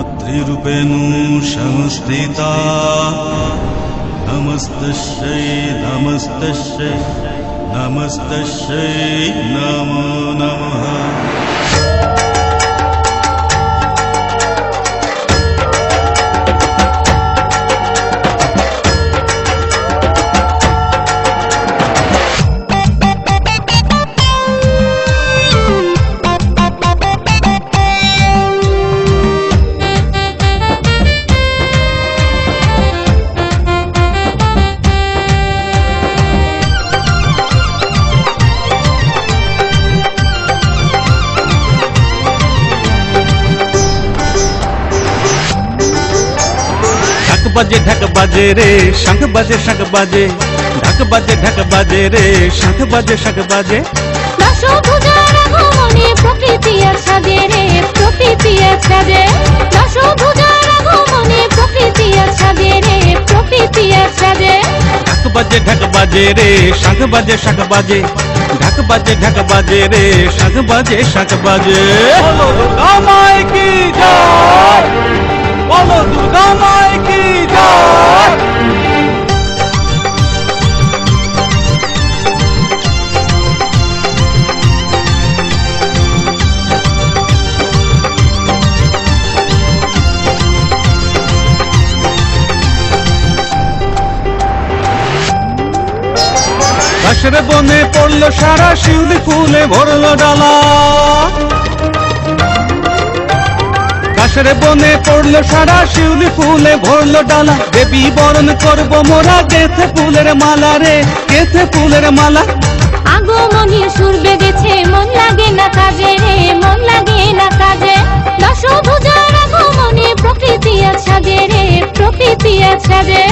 अत्रिरूपेणु संस्थिता नमस्तस्यै नमस्तस्यै नमस्तस्यै नमो नमः। ढक बाजे रे शंख बाजे शंख बाजे ढक बाजे रे शंख बाजे शंख बाजे। দশভুজার আগমনে প্রকৃতি আচ্ছাদে রে প্রকৃতি আচ্ছাদে। দশভুজার আগমনে প্রকৃতি আচ্ছাদে রে প্রকৃতি আচ্ছাদে। ढक बाजे रे शंख बाजे शंख बाजे ढक बाजे रे शंख बाजे शंख बाजे। बोलो दुर्गा माई की जय, बोलो दुर्गा माई की जय। ঘাসের বনে পড়লো সারা শিউলি ফুলে ভরলো ডালা। ঘাসের বনে পড়লো সারা শিউলি ফুলে ভরলো ডালা। দেবী বরণ করবো মোরা গেথে ফুলের মালা রে গেথে ফুলের মালা। আগমনী সুর বেজেছে মন লাগে না কাজে রে মন লাগে না কাজে। দশভুজার আগমনে প্রকৃতি আচ্ছাদে রে প্রকৃতি আচ্ছাদে।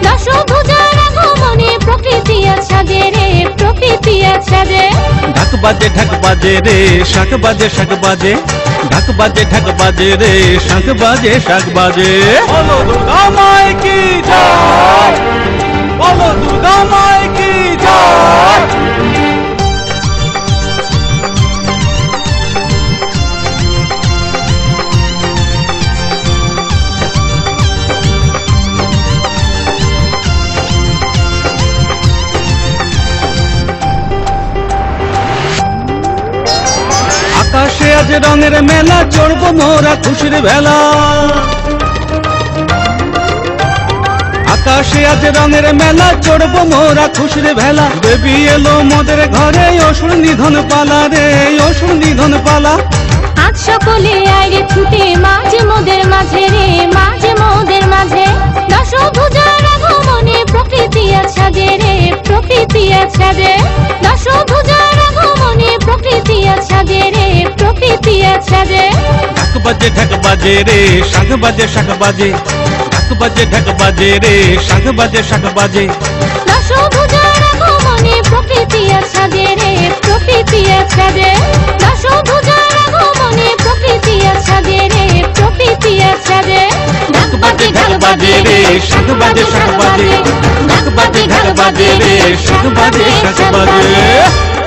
দশভুজার আগমনে প্রকৃতি আচ্ছাদে রে প্রকৃতি আচ্ছাদে। ঢক বাজে রে শঙ্খ বাজে শঙ্খ বাজে ঢক বাজে রে শঙ্খ বাজে শঙ্খ বাজে। बोलो दुर्गा माई की जय, बोलो दुर्गा माई की जय। আকাশে আজ রঙের মেলা চড়বো মোরা খুশির ভেলা। আকাশে আজ রঙের মেলা চড়বো মোরা খুশির ভেলা। দেবী এলো মোদের ঘরে অসুর নিধন পালা রে অসুর নিধন পালা। আজ সকলে আইরে ছুটে মাঝে মোদের মাঝে রে মাঝে মোদের মাঝে। দশভুজার আগমনে প্রকৃতি আচ্ছাদে রে প্রকৃতি আচ্ছাদে। দশভুজার আগমনে প্রকৃতি আচ্ছাদে রে প্রকৃতি আচ্ছাদে। ঢক বাজে রে শঙ্খ বাজে শঙ্খ বাজে ঢক বাজে রে শঙ্খ বাজে শঙ্খ বাজে। দশভুজার আগমনে প্রকৃতি আচ্ছাদে রে প্রকৃতি আচ্ছাদে। দশভুজার আগমনে প্রকৃতি আচ্ছাদে রে প্রকৃতি আচ্ছাদে। ঢক বাজে রে শঙ্খ বাজে শঙ্খ বাজে ঢক বাজে রে শঙ্খ বাজে শঙ্খ বাজে।